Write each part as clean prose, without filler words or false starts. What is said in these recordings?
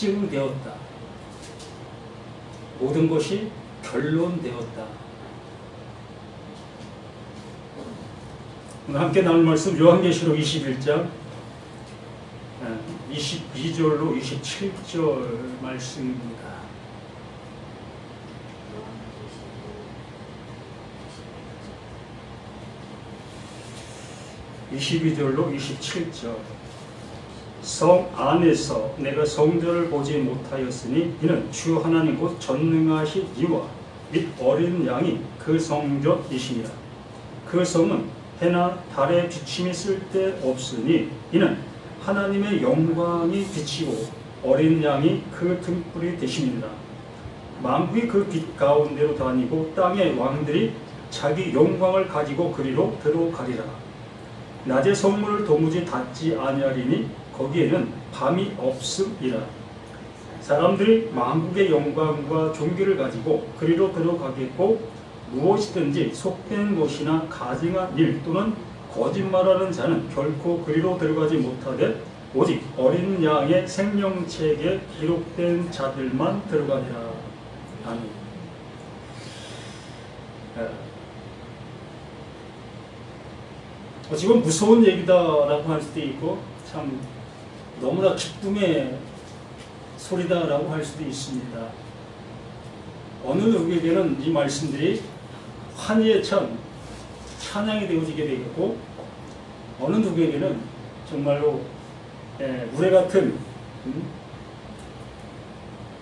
확증되었다. 모든 것이 결론되었다. 오늘 함께 나눌 말씀 요한계시록 21장 22절로 27절 말씀입니다. 22절로 27절. 성 안에서 내가 성전을 보지 못하였으니 이는 주 하나님 곧 전능하신 이와 및 어린 양이 그 성전이시니라. 그 성은 해나 달의 비침이 쓸데없으니 이는 하나님의 영광이 비치고 어린 양이 그 등불이 되심이니라. 만국이 그 빛 가운데로 다니고 땅의 왕들이 자기 영광을 가지고 그리로 들어가리라. 낮에 성문을 도무지 닫지 아니하리니 거기에는 밤이 없음이라. 사람들이 만국의 영광과 존귀를 가지고 그리로 들어가겠고 무엇이든지 속된 것이나 가증한 일 또는 거짓말하는 자는 결코 그리로 들어가지 못하되 오직 어린 양의 생명책에 기록된 자들만 들어가리라. 아멘. 지금 무서운 얘기다라고 할 수도 있고 참 너무나 기쁨의 소리다라고 할 수도 있습니다. 어느 누구에게는 이 말씀들이 환희의 찬양이 되어지게 되겠고 어느 누구에게는 정말로 우레 같은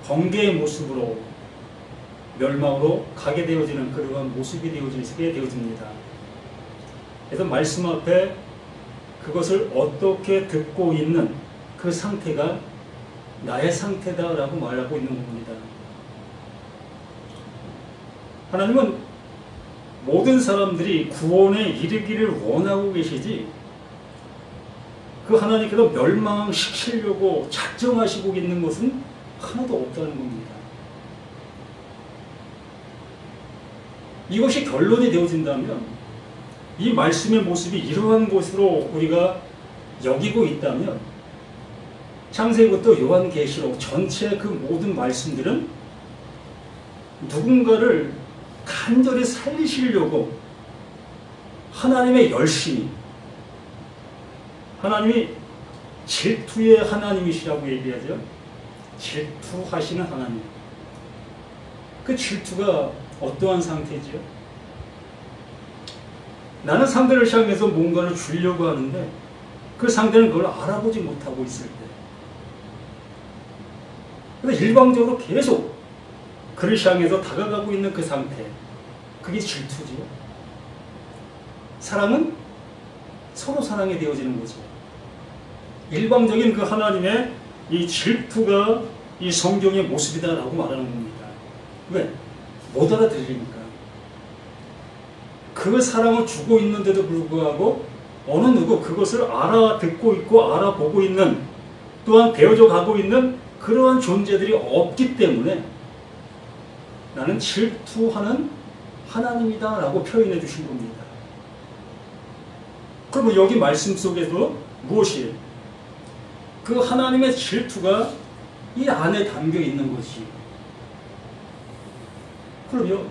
번개의 모습으로 멸망으로 가게 되어지는 그러한 모습이 되어지게 되어집니다. 그래서 말씀 앞에 그것을 어떻게 듣고 있는 그 상태가 나의 상태다라고 말하고 있는 겁니다. 하나님은 모든 사람들이 구원에 이르기를 원하고 계시지 그 하나님께서 멸망시키려고 작정하시고 있는 것은 하나도 없다는 겁니다. 이것이 결론이 되어진다면 이 말씀의 모습이 이러한 것으로 우리가 여기고 있다면 창세기부터 요한계시록 전체 그 모든 말씀들은 누군가를 간절히 살리시려고 하나님의 열심이 하나님이 질투의 하나님이시라고 얘기하죠. 질투하시는 하나님. 그 질투가 어떠한 상태죠? 나는 상대를 향해서 뭔가를 주려고 하는데 그 상대는 그걸 알아보지 못하고 있을 때 그래서 일방적으로 계속 그를 향해서 다가가고 있는 그 상태 그게 질투지요. 사랑은 서로 사랑이 되어지는 거죠. 일방적인 그 하나님의 이 질투가 이 성경의 모습이다라고 말하는 겁니다. 왜? 못 알아들으니까. 그 사랑을 주고 있는데도 불구하고 어느 누구 그것을 알아듣고 있고 알아보고 있는 또한 되어져 가고 있는 그러한 존재들이 없기 때문에 나는 질투하는 하나님이다 라고 표현해 주신 겁니다. 그러면 여기 말씀 속에도 무엇이에요? 그 하나님의 질투가 이 안에 담겨 있는 것이. 그럼요.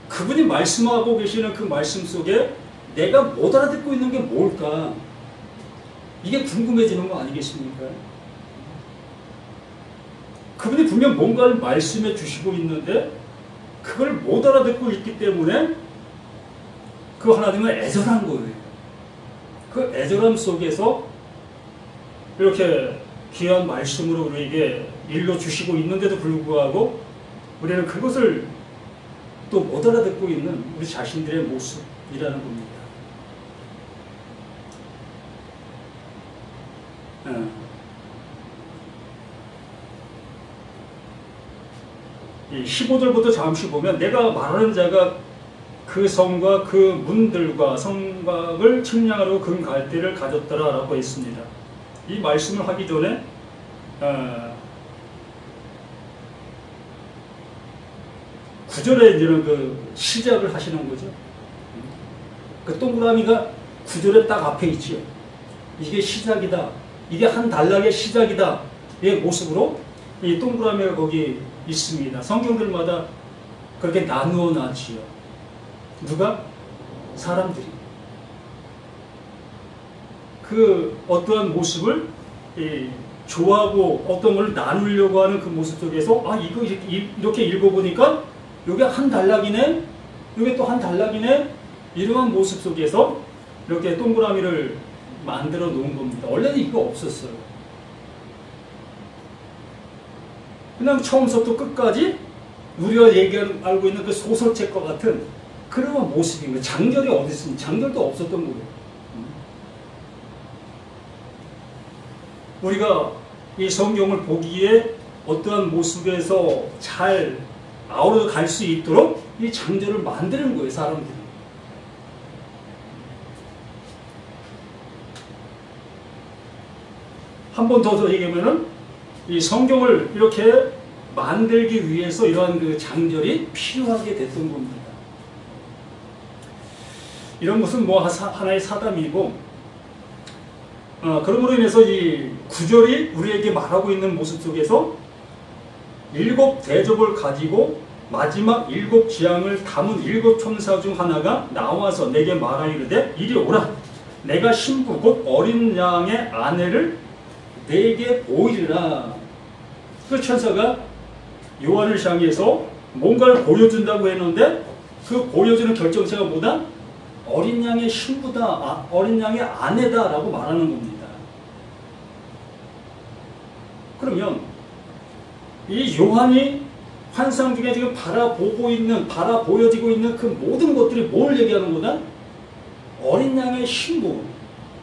그분이 말씀하고 계시는 그 말씀 속에 내가 못 알아듣고 있는 게 뭘까? 이게 궁금해지는 거 아니겠습니까? 그분이 분명 뭔가를 말씀해 주시고 있는데 그걸 못 알아듣고 있기 때문에 그 하나님은 애절한 거예요. 그 애절함 속에서 이렇게 귀한 말씀으로 우리에게 일러주시고 있는데도 불구하고 우리는 그것을 또 못 알아듣고 있는 우리 자신들의 모습이라는 겁니다. 15절부터 잠시 보면 내가 말하는 자가 그 성과 그 문들과 성곽을 측량하러 금 갈대를 가졌더라 라고 했습니다. 이 말씀을 하기 전에 9절에 이제는 그 시작을 하시는 거죠. 그 동그라미가 9절에 딱 앞에 있지요. 이게 시작이다. 이게 한 단락의 시작이다. 의 모습으로 이 동그라미가 거기 있습니다. 성경들마다 그렇게 나누어 놨지요. 누가? 사람들이. 그 어떠한 모습을 좋아하고 어떤 걸 나누려고 하는 그 모습 속에서 이거 이렇게 읽어보니까 이게 한 단락이네, 이게 또 한 단락이네, 이러한 모습 속에서 이렇게 동그라미를 만들어 놓은 겁니다. 원래는 이거 없었어요. 그냥 처음부터 끝까지 우리가 알고 있는 그 소설책과 같은 그런 모습인 거예요. 장절이 어디 있습니까? 장절도 없었던 거예요. 우리가 이 성경을 보기에 어떠한 모습에서 잘 아우러 갈 수 있도록 이 장절을 만드는 거예요, 사람들이. 한 번 더 얘기하면은 이 성경을 이렇게 만들기 위해서 이러한 그 장절이 필요하게 됐던 겁니다. 이런 것은 뭐 하나의 사담이고, 그러므로 인해서 이 구절이 우리에게 말하고 있는 모습 속에서 7 대접을 가지고 마지막 7 지향을 담은 7 천사 중 하나가 나와서 내게 말하이르되 이리 오라. 내가 신부 곧 어린 양의 아내를 내게 보이리라. 그 천사가 요한을 향해서 뭔가를 보여준다고 했는데 그 보여주는 결정체가 뭐다? 어린 양의 신부다, 어린 양의 아내다 라고 말하는 겁니다. 그러면 이 요한이 환상 중에 지금 보여지고 있는 그 모든 것들이 뭘 얘기하는 거다? 어린 양의 신부,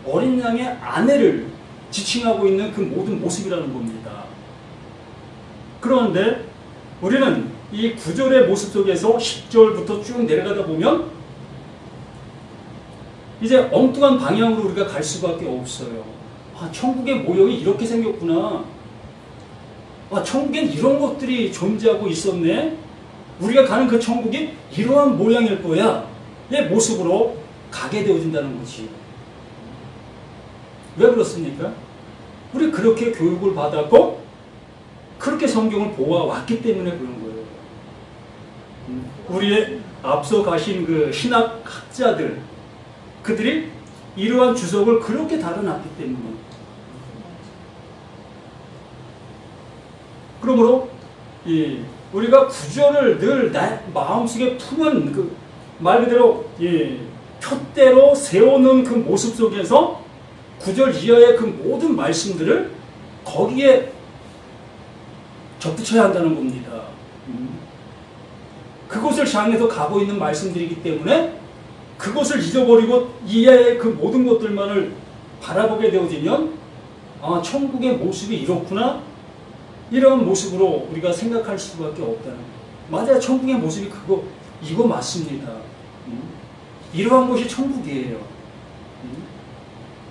어린 양의 아내를 지칭하고 있는 그 모든 모습이라는 겁니다. 그런데 우리는 이 9절의 모습 속에서 10절부터 쭉 내려가다 보면 이제 엉뚱한 방향으로 우리가 갈 수밖에 없어요. 천국의 모형이 이렇게 생겼구나. 천국엔 이런 것들이 존재하고 있었네. 우리가 가는 그 천국이 이러한 모양일 거야. 의 모습으로 가게 되어진다는 거지. 왜 그렇습니까? 우리 그렇게 교육을 받았고 그렇게 성경을 보아왔기 때문에 그런 거예요. 우리의 앞서 가신 그 신학학자들, 그들이 이러한 주석을 그렇게 다뤄놨기 때문에. 그러므로 우리가 구절을 늘 마음속에 품은 그 말 그대로 푯대로 세우는 그 모습 속에서 9절 이하의 그 모든 말씀들을 거기에 접붙여야 한다는 겁니다. 그곳을 향해서 가고 있는 말씀들이기 때문에 그것을 잊어버리고 이하의 그 모든 것들만을 바라보게 되어지면 천국의 모습이 이렇구나, 이런 모습으로 우리가 생각할 수밖에 없다는 거예요. 맞아요. 천국의 모습이 이거 맞습니다. 이러한 곳이 천국이에요.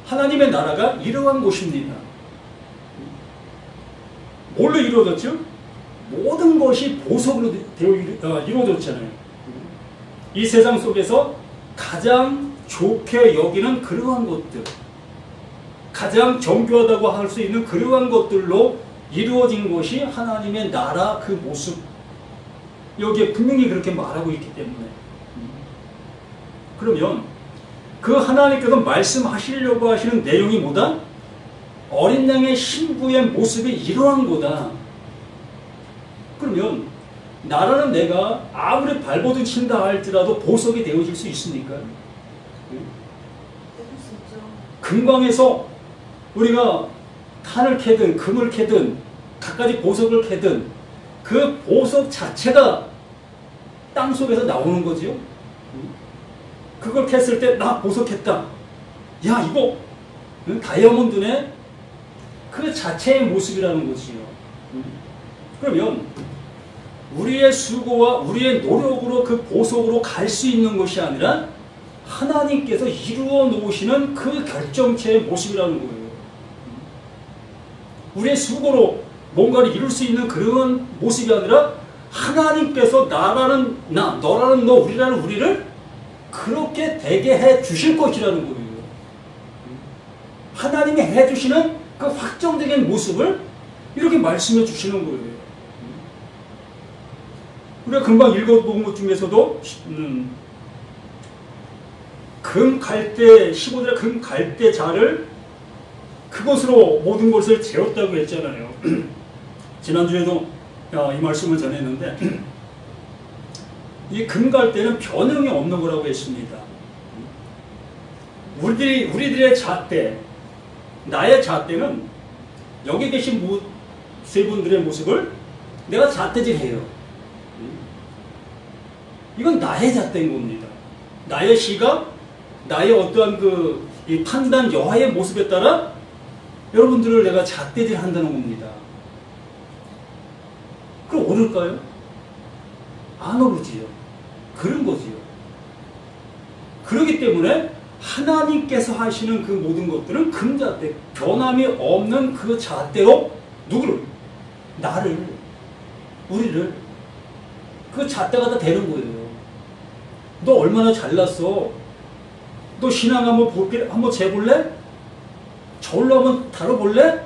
하나님의 나라가 이러한 곳입니다. 뭘로 이루어졌죠? 모든 것이 보석으로 이루어졌잖아요. 이 세상 속에서 가장 좋게 여기는 그러한 것들, 가장 정교하다고 할 수 있는 그러한 것들로 이루어진 것이 하나님의 나라 그 모습, 여기에 분명히 그렇게 말하고 있기 때문에. 그러면 그 하나님께서 말씀하시려고 하시는 내용이 뭐다? 어린 양의 신부의 모습이 이러한 거다. 그러면 나라는 내가 아무리 발버둥 친다 할지라도 보석이 되어질 수 있습니까? 금광에서 우리가 탄을 캐든 금을 캐든 갖가지 보석을 캐든 그 보석 자체가 땅속에서 나오는 거지요. 그걸 캤을 때 나 보석했다. 야 이거 다이아몬드네. 그 자체의 모습이라는 거지요. 그러면 우리의 수고와 우리의 노력으로 그 보석으로 갈 수 있는 것이 아니라 하나님께서 이루어 놓으시는 그 결정체의 모습이라는 거예요. 우리의 수고로 뭔가를 이룰 수 있는 그런 모습이 아니라 하나님께서 나라는 나, 너라는 너, 우리라는 우리를 그렇게 되게 해 주실 것이라는 거예요. 하나님이 해 주시는 그 확정적인 모습을 이렇게 말씀해 주시는 거예요. 우리가 금방 읽어본 것 중에서도 금 갈대 15절의 금 갈대 자를 그것으로 모든 것을 재웠다고 했잖아요. 지난주에도 이 말씀을 전했는데 이 금 갈대는 변형이 없는 거라고 했습니다. 우리들의 잣대, 나의 잣대는 여기 계신 세 분들의 모습을 내가 잣대질해요. 이건 나의 잣대인 겁니다. 나의 시각, 나의 어떠한 이 판단 여하의 모습에 따라 여러분들을 내가 잣대질 한다는 겁니다. 그럼 오를까요? 안 오르지요. 그런 거지요. 그렇기 때문에 하나님께서 하시는 그 모든 것들은 금잣대, 변함이 없는 그 잣대로 누구를? 나를, 우리를 그 잣대가 다 되는 거예요. 너 얼마나 잘났어? 너 신앙 한번 재볼래? 저울로 한번 다뤄볼래?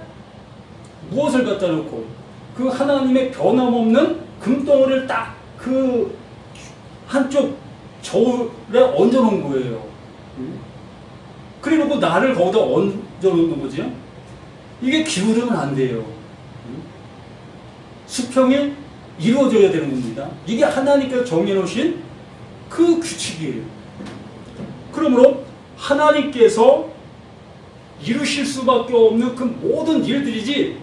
무엇을 갖다 놓고 그 하나님의 변함없는 금덩어리를 딱 그 한쪽 저울에 얹어놓은 거예요. 그래놓고 나를 거기다 얹어놓는 거죠. 이게 기울으면 안 돼요. 수평이 이루어져야 되는 겁니다. 이게 하나님께서 정해놓으신 그 규칙이에요. 그러므로 하나님께서 이루실 수밖에 없는 그 모든 일들이지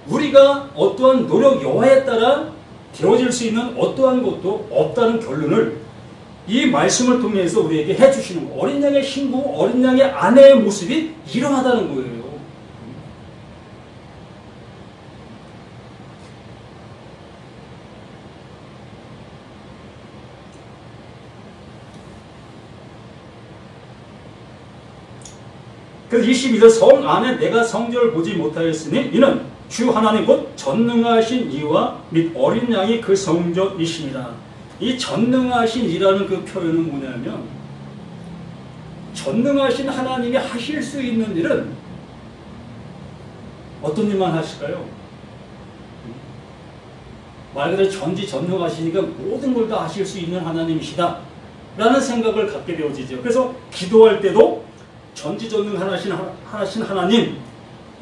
우리가 어떠한 노력 여하에 따라 되어질 수 있는 어떠한 것도 없다는 결론을 이 말씀을 통해서 우리에게 해주시는 거예요. 어린 양의 신부, 어린 양의 아내의 모습이 이러하다는 거예요. 그래서 22절 성 안에 내가 성전을 보지 못하였으니 이는 주 하나님 곧 전능하신 이와 및 어린 양이 그 성전이시니라. 이 전능하신 이라는 그 표현은 뭐냐면 전능하신 하나님이 하실 수 있는 일은 어떤 일만 하실까요? 말 그대로 전지전능하시니까 모든 걸 다 하실 수 있는 하나님이시다 라는 생각을 갖게 되어지죠. 그래서 기도할 때도 전지전능하신 하나님,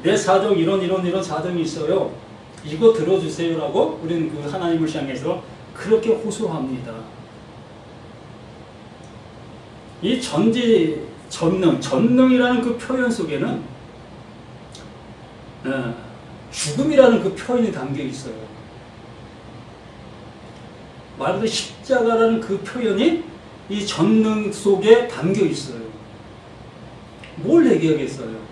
내 사정 이런 사정이 있어요. 이거 들어주세요 라고 우리는 그 하나님을 향해서 그렇게 호소합니다. 이 전능이라는 그 표현 속에는 죽음이라는 그 표현이 담겨 있어요. 말 그대로 십자가라는 그 표현이 이 전능 속에 담겨 있어요. 뭘 얘기하겠어요?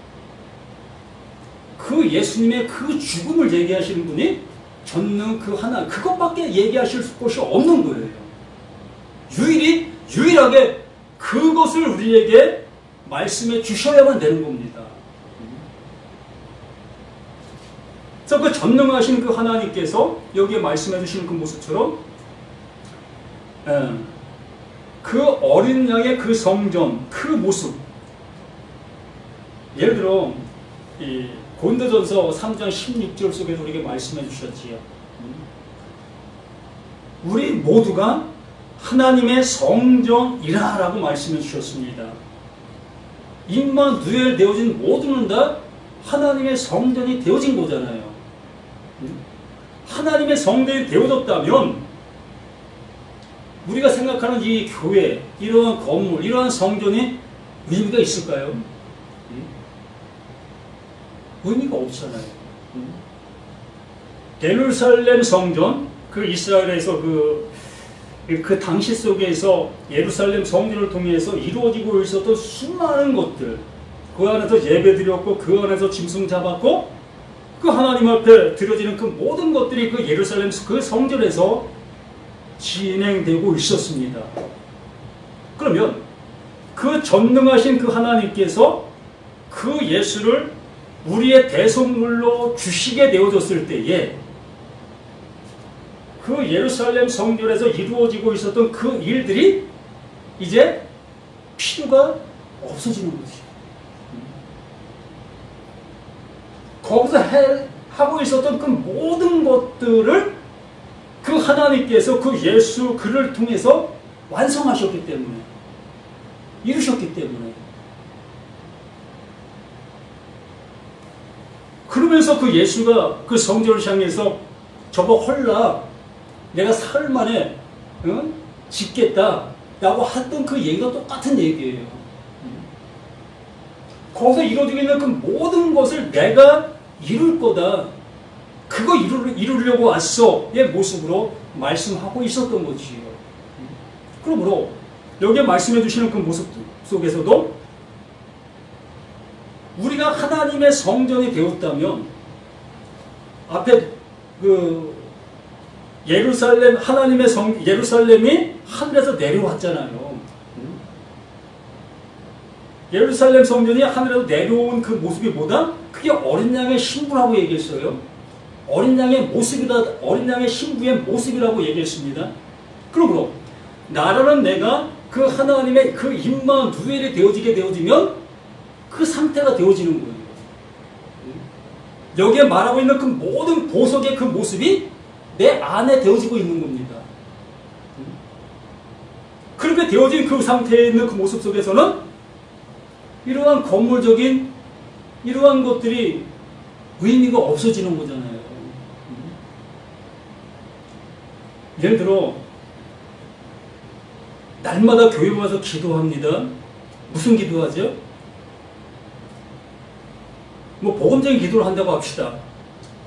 그 예수님의 그 죽음을 얘기하시는 분이 전능 그 하나, 그것밖에 얘기하실 곳이 없는 거예요. 유일하게 그것을 우리에게 말씀해 주셔야만 되는 겁니다. 그래서 그 전능하신 그 하나님께서 여기에 말씀해 주시는 그 모습처럼 그 어린 양의 그 성전, 그 모습, 예를 들어 이 고린도전서 3장 16절 속에서 우리에게 말씀해 주셨지요. 우리 모두가 하나님의 성전이라 라고 말씀해 주셨습니다. 임마누엘 되어진 모두는 다 하나님의 성전이 되어진 거잖아요. 하나님의 성전이 되어졌다면 우리가 생각하는 이 교회, 이러한 건물, 이러한 성전이 의미가 있을까요? 의미가 없잖아요. 예루살렘 성전, 그 이스라엘에서 그 당시 속에서 예루살렘 성전을 통해서 이루어지고 있었던 수많은 것들, 그 안에서 예배드렸고 그 안에서 짐승 잡았고 그 하나님 앞에 드려지는 그 모든 것들이 그 예루살렘 그 성전에서 진행되고 있었습니다. 그러면 그 전능하신 그 하나님께서 그 예수를 우리의 대속물로 주시게 되어졌을 때에 그 예루살렘 성전에서 이루어지고 있었던 그 일들이 이제 필요가 없어지는 거지. 거기서 하고 있었던 그 모든 것들을 그 하나님께서 그 예수 그를 통해서 완성하셨기 때문에, 이루셨기 때문에, 그러면서 그 예수가 그 성전을 향해서 저거 헐라 내가 사흘 만에 짓겠다라고 했던 그 얘기가 똑같은 얘기예요. 거기서 이루어지고 있는 그 모든 것을 내가 이룰 거다, 그거 이루려고 왔어의 모습으로 말씀하고 있었던 거지요. 그러므로 여기에 말씀해 주시는 그 모습 속에서도 우리가 하나님의 성전이 되었다면, 앞에 그 예루살렘, 하나님의 예루살렘이 하늘에서 내려왔잖아요. 예루살렘 성전이 하늘에서 내려온 그 모습이 뭐다? 그게 어린 양의 신부라고 얘기했어요. 어린 양의 모습이다, 어린 양의 신부의 모습이라고 얘기했습니다. 그러므로 나라는 내가 그 하나님의 그 임마 누엘이 되어지면 그 상태가 되어지는 거예요. 여기에 말하고 있는 그 모든 보석의 그 모습이 내 안에 되어지고 있는 겁니다. 그렇게 되어진 그 상태에 있는 그 모습 속에서는 이러한 건물적인 이러한 것들이 의미가 없어지는 거잖아요. 예를 들어 날마다 교회 와서 기도합니다. 무슨 기도하죠? 뭐 복음적인 기도를 한다고 합시다.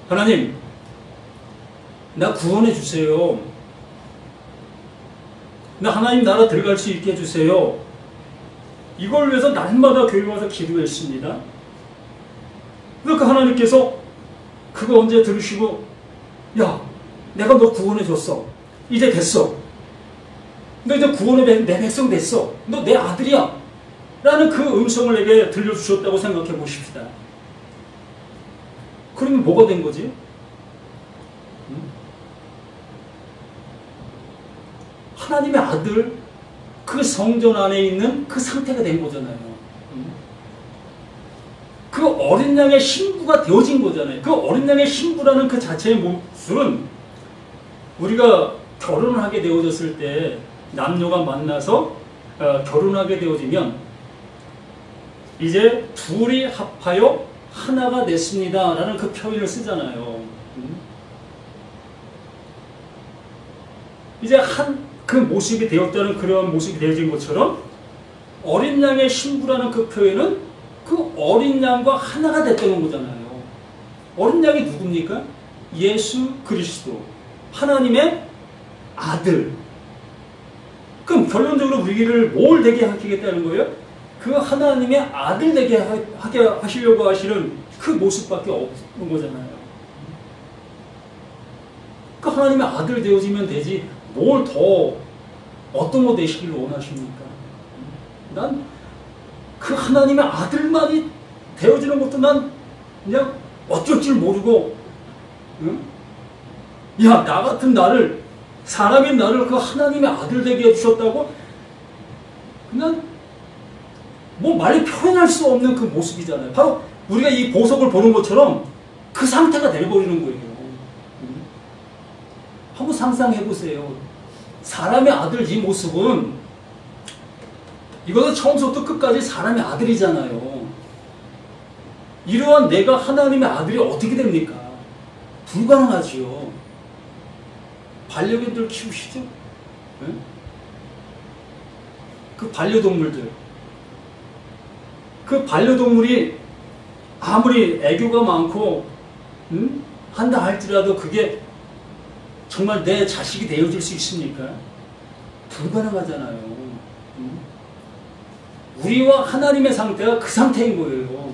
하나님, 나 구원해 주세요. 나 하나님 나라 들어갈 수 있게 해주세요. 이걸 위해서 날마다 교회 와서 기도했습니다. 그러니까 하나님께서 그거 언제 들으시고, 야, 내가 너 구원해 줬어. 이제 됐어. 너 이제 구원의 내 백성 됐어. 너 내 아들이야. 라는 그 음성을 내게 들려주셨다고 생각해 보십시다. 그러면 뭐가 된 거지? 하나님의 아들, 그 성전 안에 있는 그 상태가 된 거잖아요. 그 어린 양의 신부가 되어진 거잖아요. 그 어린 양의 신부라는 그 자체의 모습은 우리가 결혼을 하게 되어졌을 때 남녀가 만나서 결혼하게 되어지면 이제 둘이 합하여 하나가 됐습니다 라는 그 표현을 쓰잖아요. 이제 그 모습이 되었다는 그런 모습이 되어진 것처럼 어린 양의 신부라는 그 표현은 그 어린 양과 하나가 됐다는 거잖아요. 어린 양이 누굽니까? 예수 그리스도, 하나님의 아들. 그럼 결론적으로 우리를 뭘 되게 하시겠다는 거예요? 그 하나님의 아들 되게 하게 하시려고 하시는 그 모습밖에 없는 거잖아요. 그 하나님의 아들 되어지면 되지 뭘 더 어떤 거 되시기를 원하십니까? 난 그 하나님의 아들만이 되어지는 것도 난 그냥 어쩔 줄 모르고, 응? 야, 나 같은 나를, 사람인 나를 그 하나님의 아들 되게 해주셨다고 그냥 뭐 말이 표현할 수 없는 그 모습이잖아요. 바로 우리가 이 보석을 보는 것처럼 그 상태가 돼버리는 거예요. 한번 상상해 보세요. 사람의 아들 이 모습은 이거는 처음부터 끝까지 사람의 아들이잖아요. 이러한 내가 하나님의 아들이 어떻게 됩니까? 불가능하지요. 반려견들 키우시죠? 네? 그 반려동물들. 그 반려동물이 아무리 애교가 많고 한다 할지라도 그게 정말 내 자식이 되어줄 수 있습니까? 불가능하잖아요. 우리와 하나님의 상태가 그 상태인 거예요.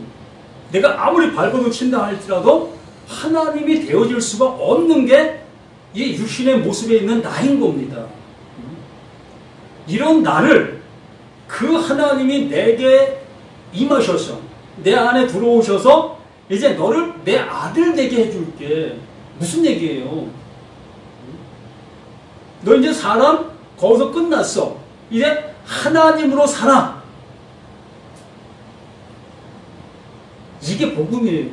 내가 아무리 발버둥 친다 할지라도 하나님이 되어질 수가 없는 게 이 육신의 모습에 있는 나인 겁니다. 이런 나를 그 하나님이 내게 임하셔서 내 안에 들어오셔서 이제 너를 내 아들 되게 해줄게. 무슨 얘기예요? 너 이제 사람 거기서 끝났어. 이제 하나님으로 살아. 이게 복음이에요.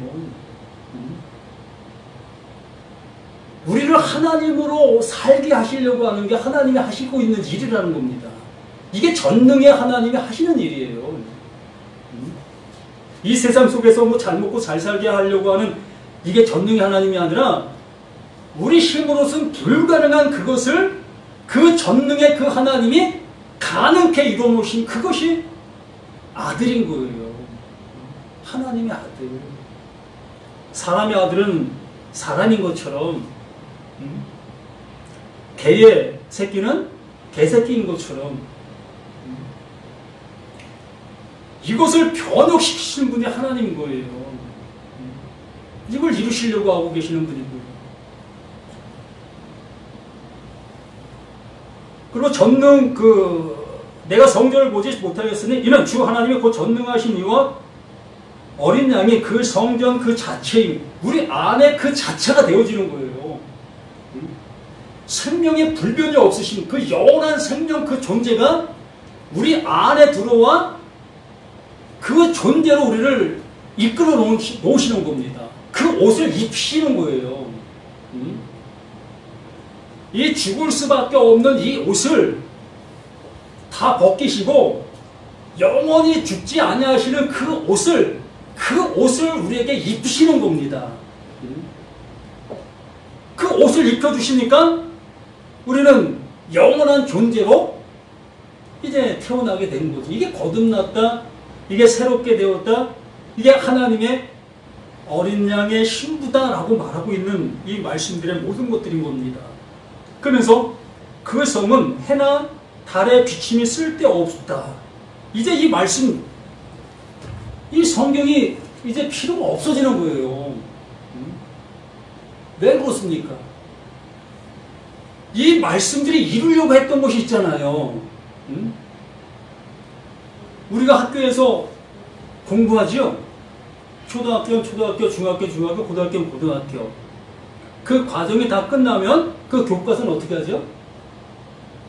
우리를 하나님으로 살게 하시려고 하는 게 하나님이 하시고 있는 일이라는 겁니다. 이게 전능의 하나님이 하시는 일이에요. 이 세상 속에서 뭐 잘 먹고 잘 살게 하려고 하는 이게 전능의 하나님이 아니라 우리 힘으로서는 불가능한 그것을 그 전능의 그 하나님이 가능케 이루어 놓으신 그것이 아들인 거예요. 하나님의 아들. 사람의 아들은 사람인 것처럼 개의 새끼는 개새끼인 것처럼 이것을 변혁시키시는 분이 하나님인 거예요. 이걸 이루시려고 하고 계시는 분이고요. 그리고 전능 내가 성전을 보지 못하였으니 이는 주 하나님이 곧 전능하신 이와 어린 양이 그 성전 그 자체임, 우리 안에 그 자체가 되어지는 거예요. 생명의 불변이 없으신 그 영원한 생명 그 존재가 우리 안에 들어와 그 존재로 우리를 이끌어 놓으시는 겁니다. 그 옷을 입히시는 거예요. 이 죽을 수밖에 없는 이 옷을 다 벗기시고 영원히 죽지 아니하시는 그 옷을 우리에게 입히시는 겁니다. 그 옷을 입혀주시니까 우리는 영원한 존재로 이제 태어나게 된 거지. 이게 거듭났다, 이게 새롭게 되었다, 이게 하나님의 어린 양의 신부다라고 말하고 있는 이 말씀들의 모든 것들인 겁니다. 그러면서 그 성은 해나 달의 비침이 쓸데없다. 이제 이 말씀, 이 성경이 이제 필요가 없어지는 거예요. 왜 그렇습니까? 이 말씀들이 이루려고 했던 것이 있잖아요. 우리가 학교에서 공부하지요? 초등학교는 초등학교, 중학교, 고등학교는 고등학교. 그 과정이 다 끝나면 그 교과서는 어떻게 하죠?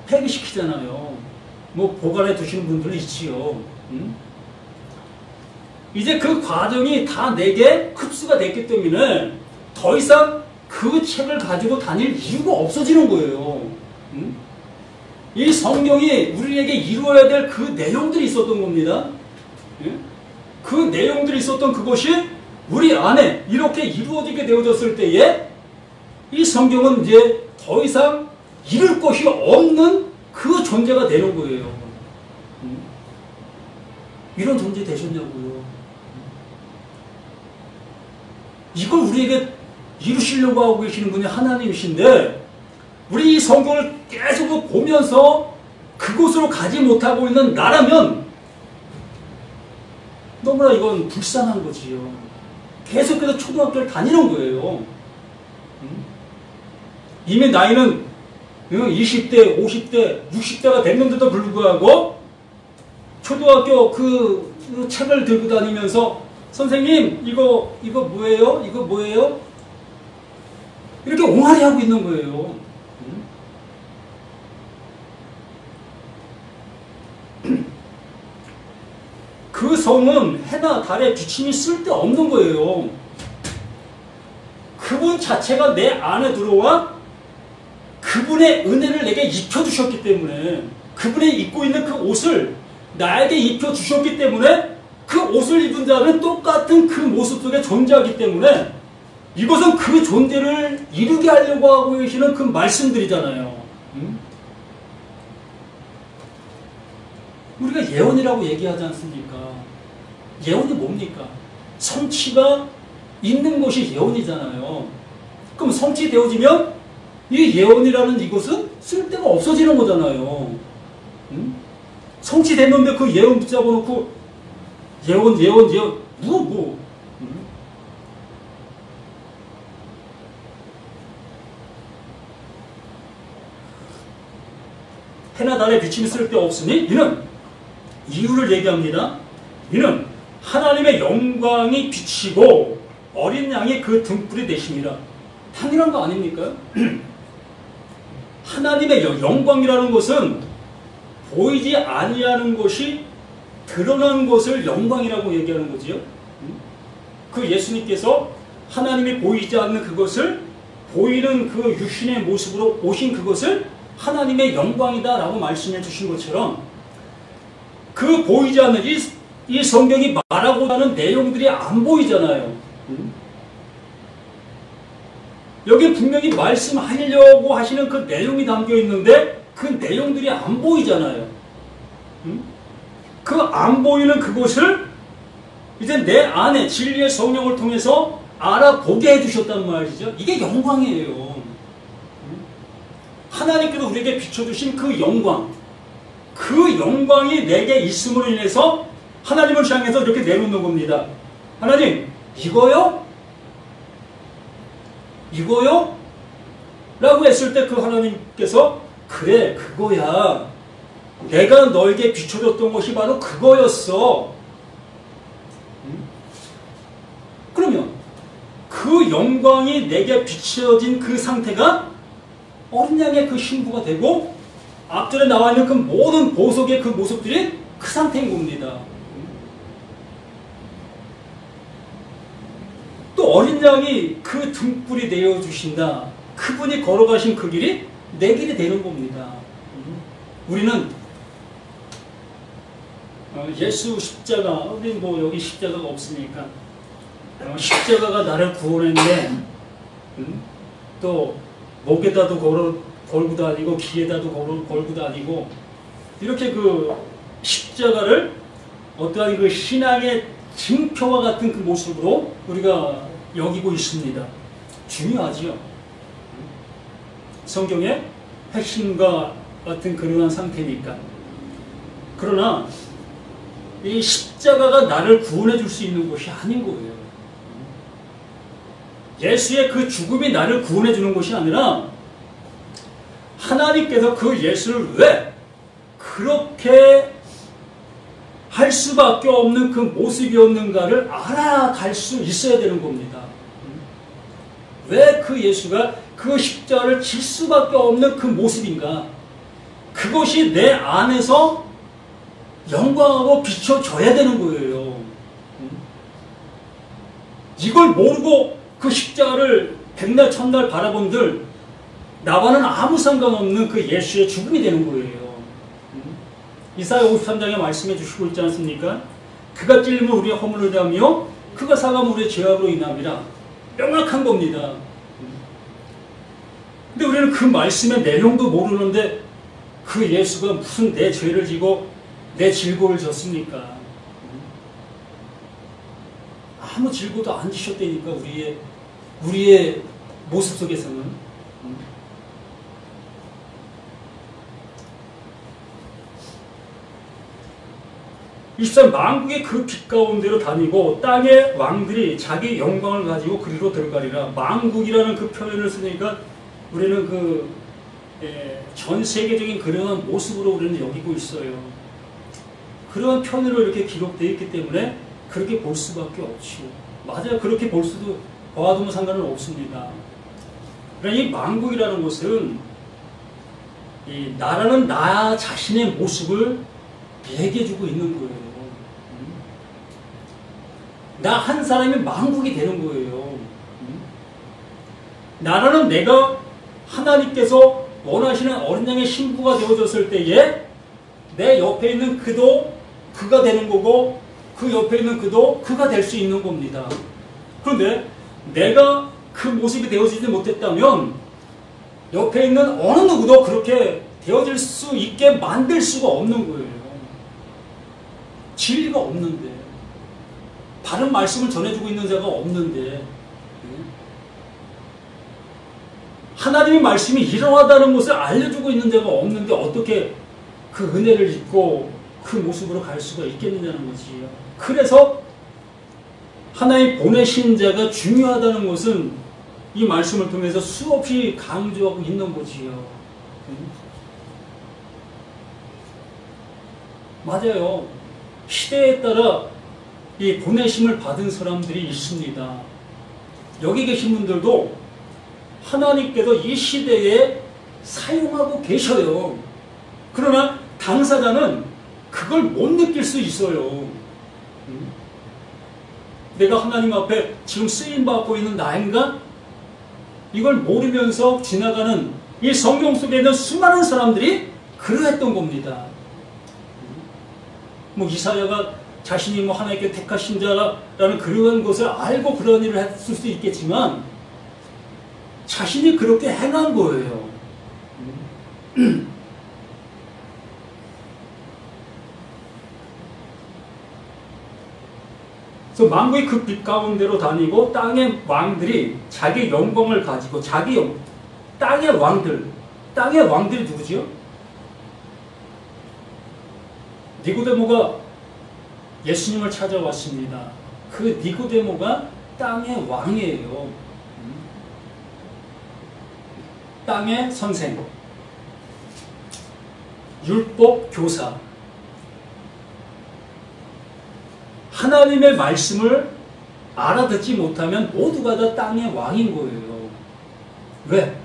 폐기시키잖아요. 뭐 보관해 두시는 분들은 있지요. 이제 그 과정이 다 내게 흡수가 됐기 때문에 더 이상 그 책을 가지고 다닐 이유가 없어지는 거예요. 이 성경이 우리에게 이루어야 될 그 내용들이 있었던 겁니다. 그 내용들이 있었던 그것이 우리 안에 이렇게 이루어지게 되어졌을 때에 이 성경은 이제 더 이상 잃을 것이 없는 그 존재가 되는 거예요. 이런 존재 되셨냐고요. 이걸 우리에게 이루시려고 하고 계시는 분이 하나님이신데 우리 이 성경을 계속 보면서 그곳으로 가지 못하고 있는 나라면 너무나 이건 불쌍한 거지요. 계속해서 초등학교를 다니는 거예요. 이미 나이는 20대, 50대, 60대가 됐는데도 불구하고 초등학교 그 책을 들고 다니면서 선생님 이거 뭐예요? 이거 뭐예요? 이렇게 옹알이 하고 있는 거예요. 그 성은 해나 달의 비침이 쓸데없는 거예요. 그분 자체가 내 안에 들어와 그분의 은혜를 내게 입혀주셨기 때문에 그분이 입고 있는 그 옷을 나에게 입혀주셨기 때문에 그 옷을 입은 자는 똑같은 그 모습 속에 존재하기 때문에 이것은 그 존재를 이루게 하려고 하고 계시는 그 말씀들이잖아요. 우리가 예언이라고 얘기하지 않습니까? 예언이 뭡니까? 성취가 있는 것이 예언이잖아요. 그럼 성취되어지면 이 예언이라는 이것은 쓸데가 없어지는 거잖아요. 성취됐는데 그 예언 붙잡아 놓고 예언 뭐 해나 달의 비침이 쓸데없으니 이는 이유를 얘기합니다. 이는 하나님의 영광이 비치고 어린 양이 그 등불이 되심이라. 당연한 거 아닙니까? 하나님의 영광이라는 것은 보이지 아니하는 것이 드러난 것을 영광이라고 얘기하는 거지요. 그 예수님께서 하나님이 보이지 않는 그것을 보이는 그 육신의 모습으로 오신 그것을 하나님의 영광이다라고 말씀해 주신 것처럼 그 보이지 않는 이 성경이 말하고 하는 내용들이 안 보이잖아요. 여기 분명히 말씀하려고 하시는 그 내용이 담겨 있는데 그 내용들이 안 보이잖아요. 그 안 보이는 그것을 이제 내 안에 진리의 성령을 통해서 알아보게 해주셨단 말이죠. 이게 영광이에요. 하나님께서 우리에게 비춰주신 그 영광, 그 영광이 내게 있음으로 인해서 하나님을 향해서 이렇게 내놓는 겁니다. 하나님, 이거요? 이거요? 라고 했을 때 그 하나님께서 그래, 그거야. 내가 너에게 비춰줬던 것이 바로 그거였어. 그러면 그 영광이 내게 비춰진 그 상태가 어린 양의 그 신부가 되고 앞전에 나와 있는 그 모든 보석의 그 모습들이 그 상태인 겁니다. 또 어린 양이 그 등불이 되어 주신다. 그분이 걸어가신 그 길이 내 길이 되는 겁니다. 우리는 예수 십자가, 우리 뭐 여기 십자가가 없으니까 십자가가 나를 구원했네. 또 목에다도 걸고 다니고 귀에다도 걸고 다니고 이렇게 그 십자가를 어떠한 그 신앙의 징표와 같은 그 모습으로 우리가 여기고 있습니다. 중요하지요. 성경의 핵심과 같은 그러한 상태니까. 그러나 이 십자가가 나를 구원해 줄 수 있는 것이 아닌 거예요. 예수의 그 죽음이 나를 구원해 주는 것이 아니라 하나님께서 그 예수를 왜 그렇게 할 수밖에 없는 그 모습이었는가를 알아갈 수 있어야 되는 겁니다. 왜 그 예수가 그 십자가를 질 수밖에 없는 그 모습인가? 그것이 내 안에서 영광으로 비춰져야 되는 거예요. 이걸 모르고 그 십자가를 백날 천날 바라본들 나와는 아무 상관없는 그 예수의 죽음이 되는 거예요. 이사야 53장에 말씀해 주시고 있지 않습니까? 그가 찔림을 우리의 허물로 인하며 그가 사감을 우리의 죄악으로 인함이라. 명확한 겁니다. 근데 우리는 그 말씀의 내용도 모르는데 그 예수가 무슨 내 죄를 지고 내 질고를 졌습니까? 아무 질고도 안 지셨다니까 우리의 모습 속에서는. 일단 만국의 그 빛 가운데로 다니고 땅의 왕들이 자기 영광을 가지고 그리로 들어가리라. 만국이라는 그 표현을 쓰니까 우리는 전 세계적인 그러한 모습으로 우리는 여기고 있어요. 그러한 표현으로 이렇게 기록되어 있기 때문에 그렇게 볼 수밖에 없죠. 맞아요. 그렇게 볼 수도 봐도 상관은 없습니다. 그러니까 이 만국이라는 것은 이 나라는 나 자신의 모습을 얘기해주고 있는 거예요. 나 한 사람이 만국이 되는 거예요. 나라는 내가 하나님께서 원하시는 어린 양의 신부가 되어졌을 때에 내 옆에 있는 그도 그가 되는 거고 그 옆에 있는 그도 그가 될 수 있는 겁니다. 그런데 내가 그 모습이 되어지지 못했다면 옆에 있는 어느 누구도 그렇게 되어질 수 있게 만들 수가 없는 거예요. 진리가 없는데, 바른 말씀을 전해주고 있는 자가 없는데, 하나님의 말씀이 이러하다는 것을 알려주고 있는 자가 없는데 어떻게 그 은혜를 입고 그 모습으로 갈 수가 있겠느냐는 거지요. 그래서 하나님 보내신 자가 중요하다는 것은 이 말씀을 통해서 수없이 강조하고 있는 거지요. 맞아요. 시대에 따라 이 보내심을 받은 사람들이 있습니다. 여기 계신 분들도 하나님께서 이 시대에 사용하고 계셔요. 그러나 당사자는 그걸 못 느낄 수 있어요. 내가 하나님 앞에 지금 쓰임받고 있는 나인가? 이걸 모르면서 지나가는 이 성경 속에 있는 수많은 사람들이 그러했던 겁니다. 뭐 이사야가 자신이 뭐 하나님께 택하신 자라는 그러한 것을 알고 그런 일을 했을 수도 있겠지만 자신이 그렇게 행한 거예요. 그래서 만국이 그 빛 가운데로 다니고 땅의 왕들이 자기 영광을 가지고 땅의 왕들이 누구지요? 니고데모가 예수님을 찾아왔습니다. 그 니고데모가 땅의 왕이에요. 땅의 선생, 율법 교사, 하나님의 말씀을 알아듣지 못하면 모두가 다 땅의 왕인 거예요. 왜?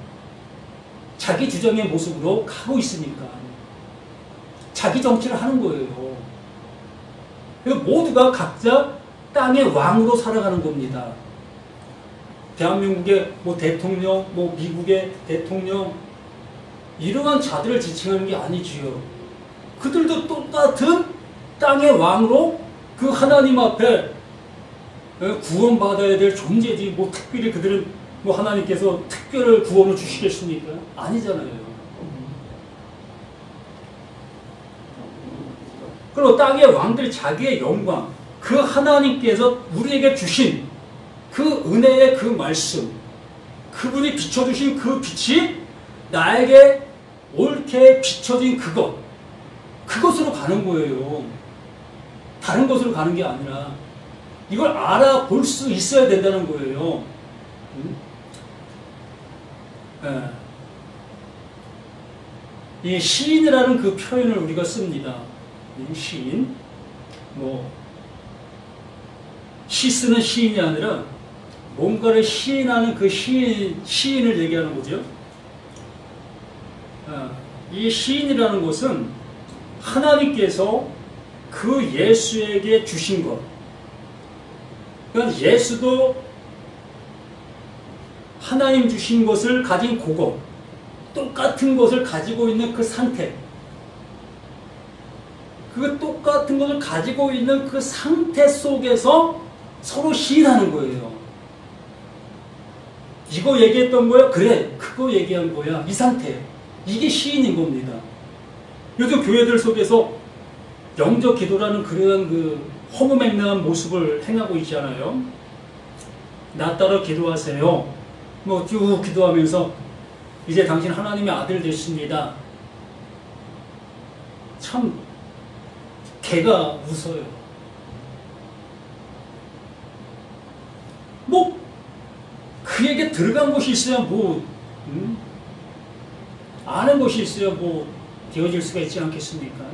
자기 주장의 모습으로 가고 있으니까. 자기 정치를 하는 거예요. 그래서 모두가 각자 땅의 왕으로 살아가는 겁니다. 대한민국의 뭐 대통령, 뭐 미국의 대통령, 이러한 자들을 지칭하는 게 아니지요. 그들도 똑같은 땅의 왕으로 그 하나님 앞에 구원받아야 될 존재지, 뭐 특별히 그들은 뭐 하나님께서 특별한 구원을 주시겠습니까? 아니잖아요. 그리고 땅의 왕들이 자기의 영광, 그 하나님께서 우리에게 주신 그 은혜의 그 말씀, 그분이 비춰주신 그 빛이 나에게 옳게 비춰진 그것으로 가는 거예요. 다른 것으로 가는 게 아니라 이걸 알아볼 수 있어야 된다는 거예요. 이 시인이라는 그 표현을 우리가 씁니다. 시인, 시 쓰는 시인이 아니라 뭔가를 시인하는 그 시인을 얘기하는 거죠. 이 시인이라는 것은 하나님께서 그 예수에게 주신 것. 그러니까 예수도 하나님 주신 것을 가진 그것, 똑같은 것을 가지고 있는 그 상태, 그 똑같은 것을 가지고 있는 그 상태 속에서 서로 시인하는 거예요. 이거 얘기했던 거야? 그래, 그거 얘기한 거야. 이 상태. 이게 시인인 겁니다. 요즘 교회들 속에서 영적 기도라는 그러한 그 허무맹랑한 모습을 행하고 있잖아요. 나 따라 기도하세요. 뭐 쭉 기도하면서 이제 당신 하나님의 아들 됐습니다. 참 개가 웃어요. 뭐 그에게 들어간 것이 있어야 아는 것이 있어야 되어질 수가 있지 않겠습니까?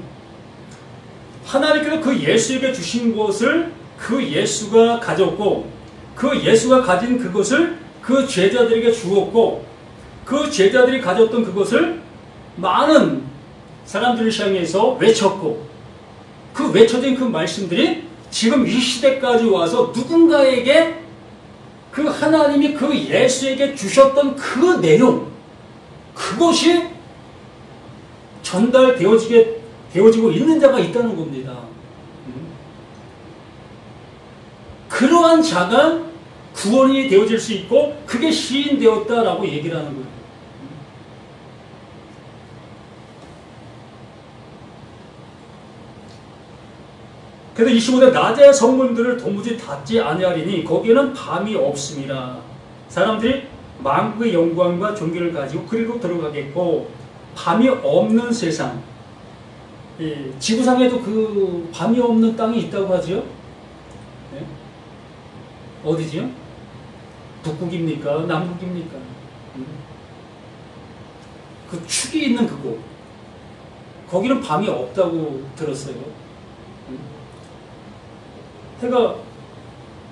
하나님께서 그 예수에게 주신 것을 그 예수가 가졌고, 그 예수가 가진 그것을 그 제자들에게 주었고, 그 제자들이 가졌던 그것을 많은 사람들을 향해서 외쳤고, 그 외쳐진 그 말씀들이 지금 이 시대까지 와서 누군가에게 그 하나님이 그 예수에게 주셨던 내용, 그것이 되어지고 있는 자가 있다는 겁니다. 그러한 자가 구원이 되어질 수 있고 그게 시인되었다라고 얘기를 하는 거예요. 그래서 25대 낮의 성문들을 도무지 닫지 아니하리니 거기에는 밤이 없습니다. 사람들이 만국의 영광과 존귀를 가지고 그리로 들어가겠고, 밤이 없는 세상, 지구상에도 그 밤이 없는 땅이 있다고 하죠. 네? 어디지요? 북극입니까? 남극입니까? 그 축이 있는 그곳, 거기는 밤이 없다고 들었어요. 해가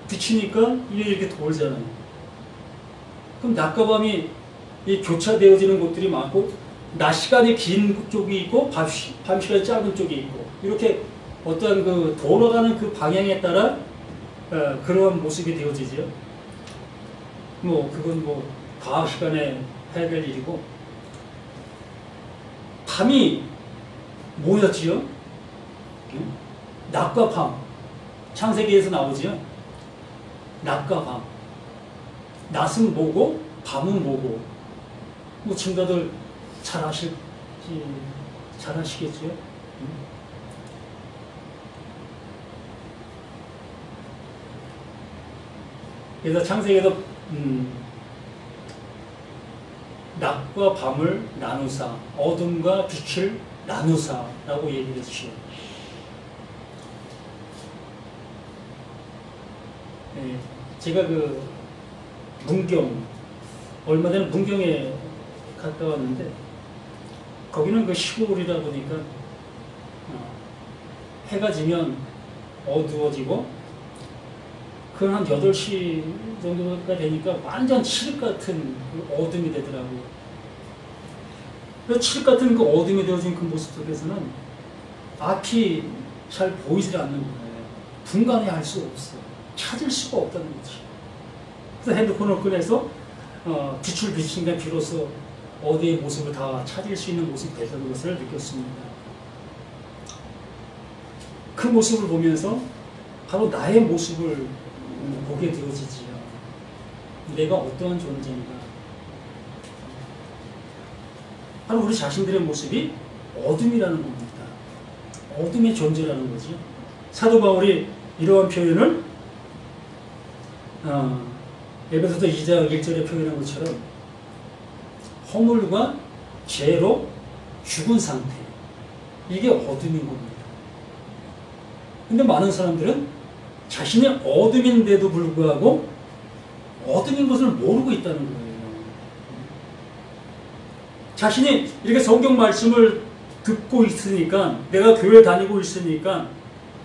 비치니까 이렇게 돌잖아요. 그럼 낮과 밤이 교차되어지는 곳들이 많고, 낮 시간이 긴 쪽이 있고 밤 시간이 짧은 쪽이 있고, 이렇게 어떤 그 돌아가는 그 방향에 따라 그러한 모습이 되어지죠. 그건 과학 시간에 해야 될 일이고, 밤이 뭐였지요? 응? 낮과 밤. 창세기에서 나오지요? 낮과 밤. 낮은 뭐고, 밤은 뭐고. 뭐, 친구들 잘 아시겠죠? 응? 그래서 창세기에서 낮과 밤을 나누사, 어둠과 빛을 나누사라고 얘기를 해주시요. 네, 제가 그 문경, 얼마 전에 문경에 갔다 왔는데, 거기는 그 시골이다 보니까 해가 지면 어두워지고, 그 한 8시 정도가 되니까 완전 칠흑 같은 그 어둠이 되더라고요. 그 칠흑 같은 그 어둠이 되어진 그 모습 속에서는 앞이 잘 보이질 않는 거예요. 분간이 할 수가 없어요. 찾을 수가 없다는 거지. 그래서 핸드폰을 꺼내서 빛을 비추니까 비로소 어디의 모습을 다 찾을 수 있는 모습이 되는 것을 느꼈습니다. 그 모습을 보면서 바로 나의 모습을 보게 되어지지요. 내가 어떠한 존재인가. 바로 우리 자신들의 모습이 어둠이라는 겁니다. 어둠의 존재라는 거죠. 사도 바울이 이러한 표현을 에베소서 2장 1절에 표현한 것처럼 허물과 죄로 죽은 상태, 이게 어둠인 겁니다. 근데 많은 사람들은 자신이 어둠인데도 불구하고 어둠인 것을 모르고 있다는 거예요. 자신이 이렇게 성경 말씀을 듣고 있으니까, 내가 교회 다니고 있으니까,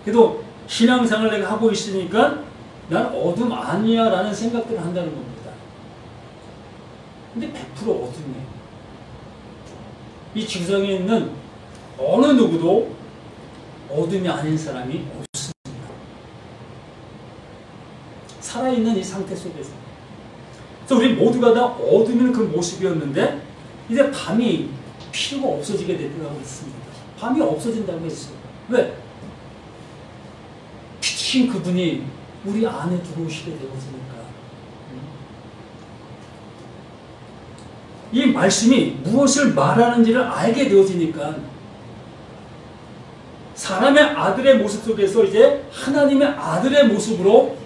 그래도 신앙생활을 내가 하고 있으니까 난 어둠 아니야 라는 생각들을 한다는 겁니다. 근데 100% 어둠이에요. 이 지구상에 있는 어느 누구도 어둠이 아닌 사람이 없습니다. 살아있는 이 상태 속에서. 그래서 우리 모두가 다 어둠인 그 모습이었는데 이제 밤이 필요가 없어지게 되더라고 있습니다. 밤이 없어진다고 했어요. 왜? 빛인 그분이 우리 안에 들어오시게 되어지니까. 이 말씀이 무엇을 말하는지를 알게 되어지니까 사람의 아들의 모습 속에서 이제 하나님의 아들의 모습으로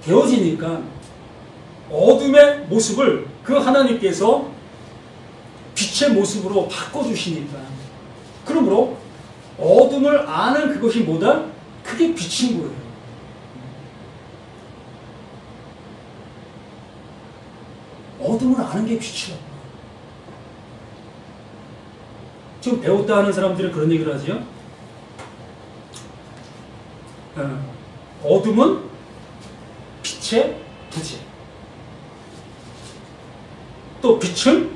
되어지니까 어둠의 모습을 그 하나님께서 빛의 모습으로 바꿔주시니까, 그러므로 어둠을 아는 그것이 뭐다? 그게 빛인 거예요. 어둠을 아는 게 빛이라고. 지금 배웠다 하는 사람들은 그런 얘기를 하죠. 어둠은 빛의 부재. 또 빛은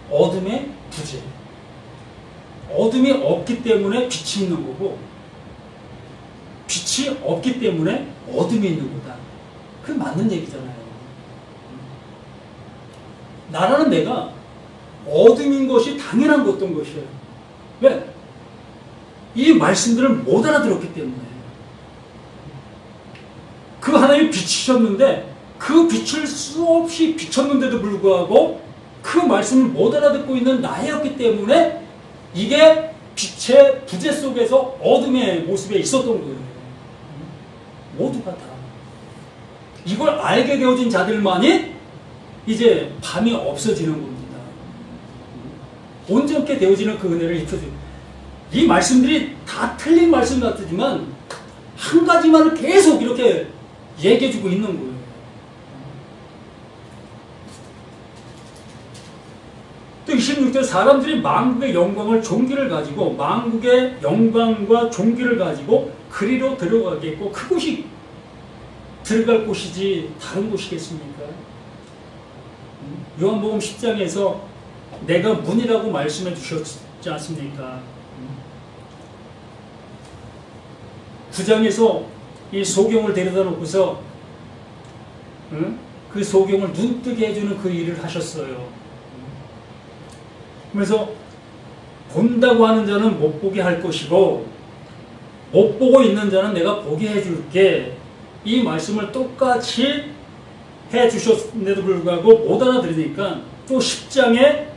어둠의 부재. 어둠이 없기 때문에 빛이 있는 거고, 빛이 없기 때문에 어둠이 있는 거다. 그게 맞는 얘기잖아요. 나라는 내가 어둠인 것이 당연한 어떤 것이에요. 왜? 이 말씀들을 못 알아들었기 때문에. 그 하나님이 빛이셨는데 그 빛을 수없이 비췄는데도 불구하고 그 말씀을 못 알아듣고 있는 나였기 때문에 이게 빛의 부재 속에서 어둠의 모습에 있었던 거예요. 모두가 다. 이걸 알게 되어진 자들만이 이제 밤이 없어지는 겁니다. 온전케 되어지는 그 은혜를 입혀줍니다. 이 말씀들이 다 틀린 말씀 같지만 한 가지만을 계속 이렇게 얘기해주고 있는 거예요. 또 26절, 사람들이 만국의 영광을 종기를 가지고, 만국의 영광과 종기를 가지고 그리로 들어가겠고, 그곳이 들어갈 곳이지 다른 곳이겠습니까? 요한복음 10장에서 내가 문이라고 말씀해 주셨지 않습니까? 9장에서 이 소경을 데려다 놓고서 그 소경을 눈뜨게 해주는 그 일을 하셨어요. 그래서 본다고 하는 자는 못 보게 할 것이고 못 보고 있는 자는 내가 보게 해줄게. 이 말씀을 똑같이 해주셨는데도 불구하고 못 알아들으니까 또 10장에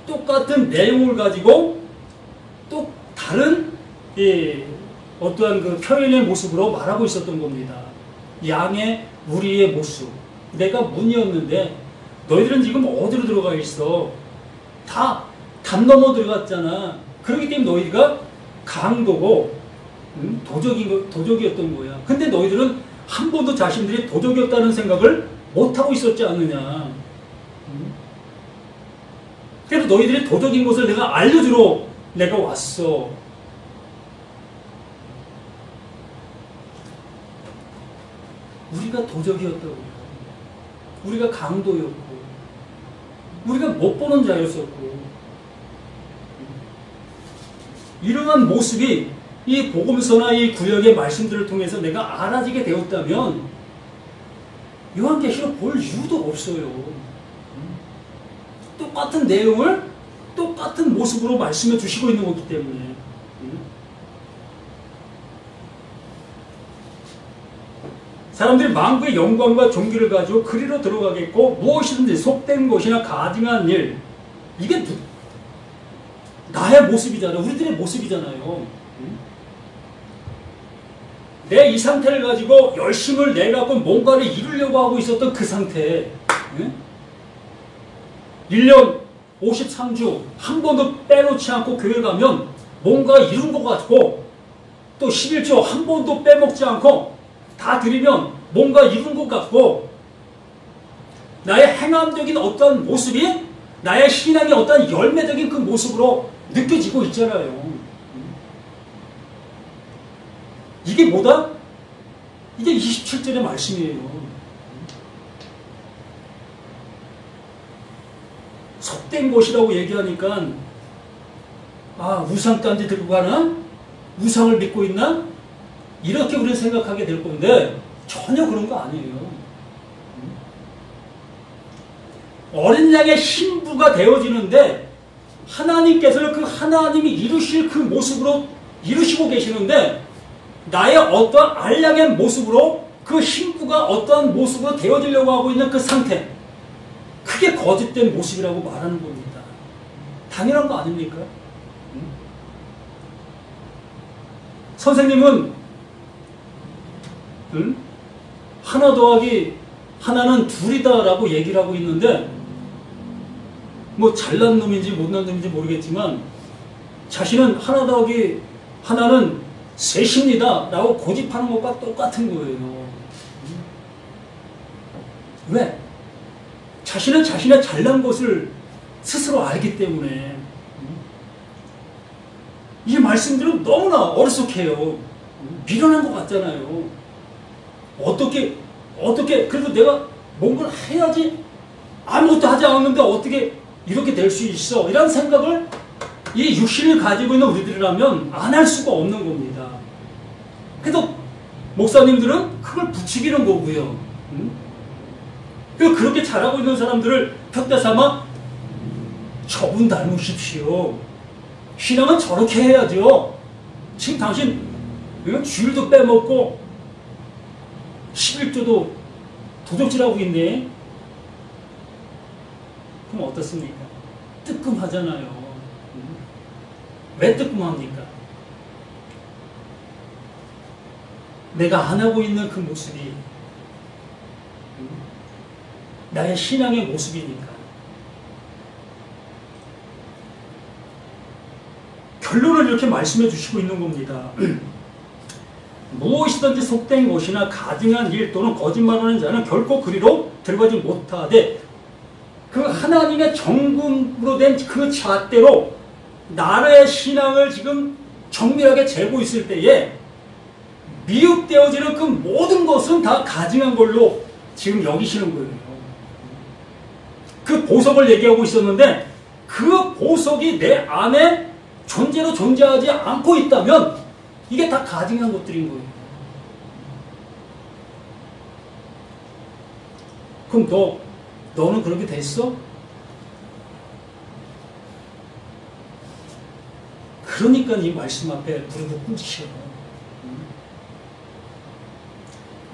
똑같은 내용을 가지고 또 다른 어떠한 그 표현의 모습으로 말하고 있었던 겁니다. 양의 우리의 모습. 내가 문이었는데 너희들은 지금 어디로 들어가 있어? 다 담 넘어 들어갔잖아. 그렇기 때문에 너희가 강도고 도적이었던 거야. 근데 너희들은 한 번도 자신들이 도적이었다는 생각을 못하고 있었지 않느냐. 그래서 너희들이 도적인 것을 내가 알려주러 내가 왔어. 우리가 도적이었다고. 우리가 강도였고. 우리가 못 보는 자였었고. 이러한 모습이 이 복음서나 이 구약의 말씀들을 통해서 내가 알아지게 되었다면 요한계시록 볼 이유도 없어요. 똑같은 내용을 똑같은 모습으로 말씀해 주시고 있는 거기 때문에. 사람들이 만국의 영광과 존귀를 가지고 그리로 들어가겠고 무엇이든지 속된 것이나 가증한 일, 이게 나의 모습이잖아요. 우리들의 모습이잖아요. 내 이 상태를 가지고 열심을 내갖고 뭔가를 이루려고 하고 있었던 그 상태. 1년 53주 한 번도 빼놓지 않고 교회 가면 뭔가 이룬 것 같고, 또 11조 한 번도 빼먹지 않고 다 드리면 뭔가 이룬 것 같고, 나의 행함적인 어떤 모습이 나의 신앙의 어떤 열매적인 그 모습으로 느껴지고 있잖아요. 이게 뭐다? 이게 27절의 말씀이에요. 속된 것이라고 얘기하니까 우상단지 들고 가나? 우상을 믿고 있나? 이렇게 우리는 생각하게 될 건데 전혀 그런 거 아니에요. 어린 양의 신부가 되어지는데 하나님께서는 그 하나님이 이루실 그 모습으로 이루시고 계시는데, 나의 어떠한 알량의 모습으로 그 신부가 어떠한 모습으로 되어지려고 하고 있는 그 상태, 그게 거짓된 모습이라고 말하는 겁니다. 당연한 거 아닙니까? 선생님은 하나 더하기 하나는 둘이다 라고 얘기를 하고 있는데, 뭐 잘난 놈인지 못난 놈인지 모르겠지만 자신은 하나 더하기 하나는 셋입니다 라고 고집하는 것과 똑같은 거예요. 왜? 자신은 자신의 잘난 것을 스스로 알기 때문에. 이 말씀들은 너무나 어리석해요. 미련한 것 같잖아요. 어떻게 그래도 내가 뭔가를 해야지, 아무것도 하지 않았는데 어떻게 이렇게 될 수 있어, 이런 생각을 이 육신을 가지고 있는 우리들이라면 안 할 수가 없는 겁니다. 그래도 목사님들은 그걸 부추기는 거고요. 그렇게 잘하고 있는 사람들을 펴대 삼아 저분 닮으십시오. 신앙은 저렇게 해야죠. 지금 당신 주일도 빼먹고 11조도 도적질하고 있네. 그럼 어떻습니까? 뜨끔하잖아요. 왜 뜨끔합니까? 내가 안 하고 있는 그 모습이 나의 신앙의 모습이니까. 결론을 이렇게 말씀해 주시고 있는 겁니다. 무엇이든지 속된 것이나 가증한 일 또는 거짓말하는 자는 결코 그리로 들어가지 못하되 그 하나님의 정금으로 된 그 잣대로 나라의 신앙을 지금 정밀하게 재고 있을 때에 미흡되어지는 그 모든 것은 다 가증한 걸로 지금 여기시는 거예요. 그 보석을 얘기하고 있었는데 그 보석이 내 안에 존재로 존재하지 않고 있다면 이게 다 가증한 것들인 거예요. 그럼 너는 그렇게 됐어? 그러니까 이 말씀 앞에 무릎을 꿇으시오.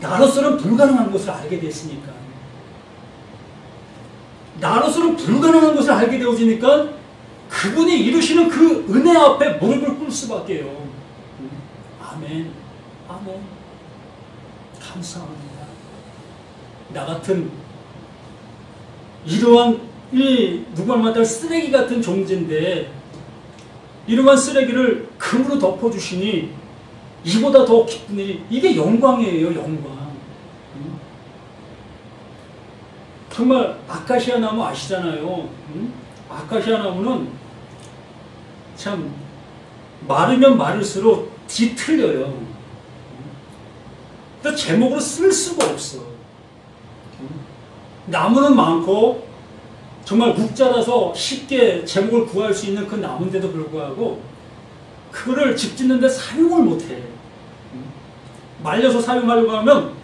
나로서는 불가능한 것을 알게 됐으니까. 나로서는 불가능한 것을 알게 되어지니까 그분이 이루시는 그 은혜 앞에 무릎을 꿇을 수밖에요. 아멘. 아멘. 감사합니다. 나 같은 이러한 누가 말할 쓰레기 같은 존재인데 이러한 쓰레기를 금으로 덮어주시니 이보다 더 기쁜 일이 이게 영광이에요. 영광. 정말 아카시아 나무 아시잖아요. 아카시아 나무는 참 마르면 마를수록 뒤틀려요. 또 제목으로 쓸 수가 없어. 나무는 많고 정말 국자라서 쉽게 제목을 구할 수 있는 그 나무인데도 불구하고 그거를 집 짓는데 사용을 못해. 말려서 사용하려고 하면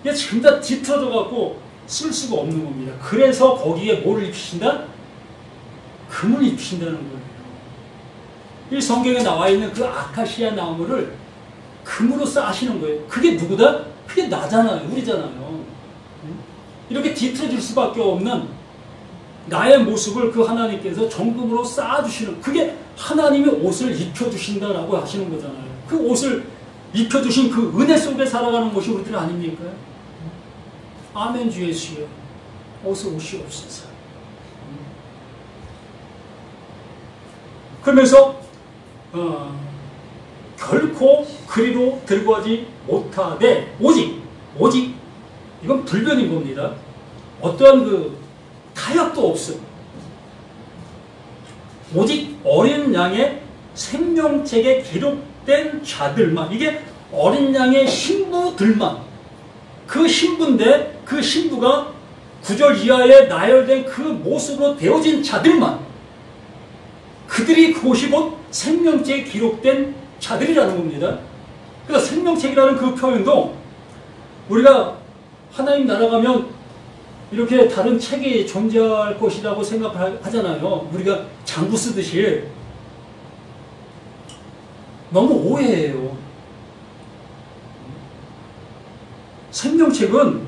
이게 전부 다 뒤틀어져 갖고 쓸 수가 없는 겁니다. 그래서 거기에 뭐를 입히신다? 금을 입히신다는 거예요. 이 성경에 나와 있는 그 아카시아 나무를 금으로 싸시는 거예요. 그게 누구다? 그게 나잖아요. 우리잖아요. 이렇게 뒤틀어질 수밖에 없는 나의 모습을 그 하나님께서 정금으로 쌓아주시는, 그게 하나님이 옷을 입혀주신다라고 하시는 거잖아요. 그 옷을 입혀주신 그 은혜 속에 살아가는 것이 우리들 아닙니까? 아멘. 주 예수여 어서 오시옵소서. 그러면서 결코 그리로 들고가지 못하되 오직 이건 불변인 겁니다. 어떠한 그 타협도 없음. 오직 어린 양의 생명책에 기록된 자들만, 이게 어린 양의 신부들만, 그 신부인데 그 신부가 9절 이하에 나열된 그 모습으로 되어진 자들만, 그들이 그곳이 곧 생명책에 기록된 자들이라는 겁니다. 그래서 생명책이라는 그 표현도 우리가 하나님 나라 가면 이렇게 다른 책이 존재할 것이라고 생각하잖아요. 우리가 장부 쓰듯이. 너무 오해해요. 생명책은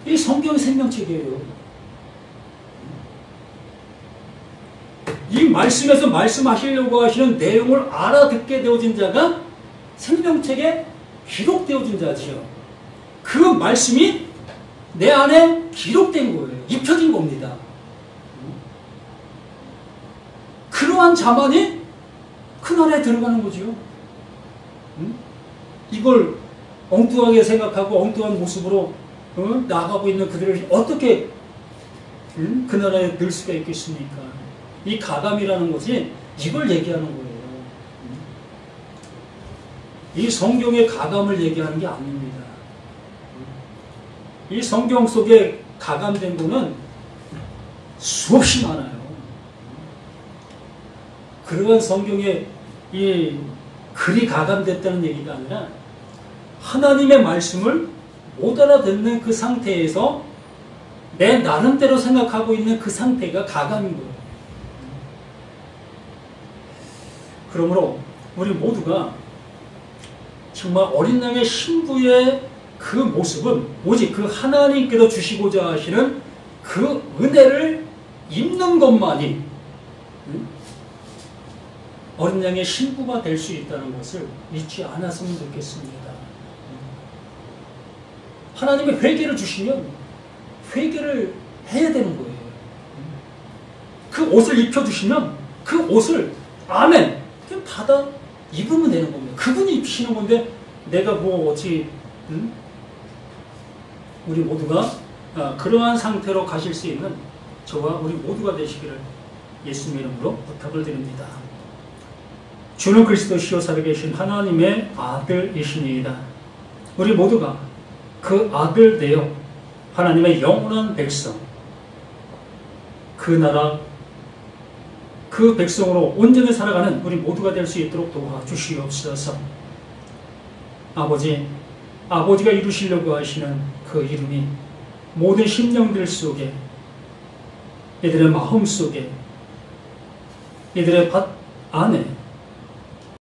이 성경의 생명책이에요. 이 말씀에서 말씀하시려고 하시는 내용을 알아듣게 되어진 자가 생명책에 기록되어진 자지요. 그 말씀이 내 안에 기록된 거예요. 입혀진 겁니다. 그러한 자만이 그 나라에 들어가는 거지요. 이걸 엉뚱하게 생각하고 엉뚱한 모습으로 나아가고 있는 그들을 어떻게 그 나라에 들 수가 있겠습니까? 이 가감이라는 것이 이걸 얘기하는 거예요. 이 성경의 가감을 얘기하는 게 아닙니다. 이 성경 속에 가감된 거는 수없이 많아요. 그러한 성경에 이 글이 가감됐다는 얘기가 아니라 하나님의 말씀을 못 알아듣는 그 상태에서 내 나름대로 생각하고 있는 그 상태가 가감인 거예요. 그러므로 우리 모두가 정말 어린 양의 신부의 그 모습은 오직 그 하나님께서 주시고자 하시는 그 은혜를 입는 것만이 어린 양의 신부가 될 수 있다는 것을 잊지 않았으면 좋겠습니다. 하나님의 회개를 주시면 회개를 해야 되는 거예요. 그 옷을 입혀주시면 그 옷을 아멘 그냥 받아 입으면 되는 겁니다. 그분이 입히시는 건데 내가 뭐 어찌 우리 모두가 그러한 상태로 가실 수 있는 저와 우리 모두가 되시기를 예수님의 이름으로 부탁을 드립니다. 주는 그리스도시요 살아계신 하나님의 아들이시니이다. 우리 모두가 그 아들 되어 하나님의 영원한 백성, 그 나라 그 백성으로 온전히 살아가는 우리 모두가 될 수 있도록 도와주시옵소서. 아버지가 이루시려고 하시는 그 이름이 모든 심령들 속에, 이들의 마음 속에, 이들의 밭 안에